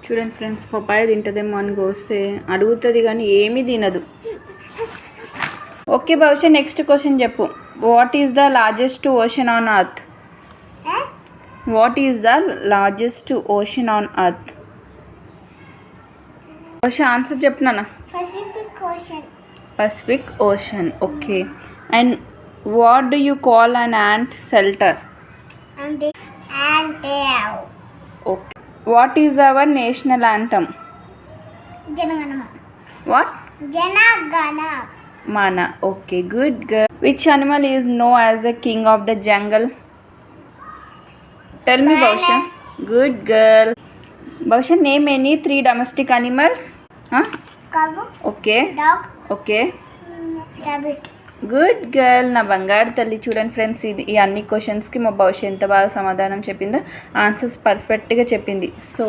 చూడండి friends, papaya తింటుందేమో అని కోస్తే అడుగుతుంది కానీ ఏమీ తినదు. ఓకే భవిష్య, నెక్స్ట్ క్వశ్చన్ చెప్పు. What is the largest ocean on earth? What is the largest ocean on earth? Bhavishya answer చెప్తున్నానా? Pacific Ocean. Okay. And what do you call an ant shelter? Okay. What is our national anthem? What? మన. Okay, good girl. Which animal is known as the king of the jungle? Tell me Bhavishya. Good girl. Bhavishya, name any 3 domestic animals. Okay okay, good girl. నా బంగారు తల్లి. చూడండి friends, ఈ అన్ని క్వశ్చన్స్కి మా భవిష్య ఎంత బాగా సమాధానం చెప్పిందో, ఆన్సర్స్ పర్ఫెక్ట్గా చెప్పింది. సో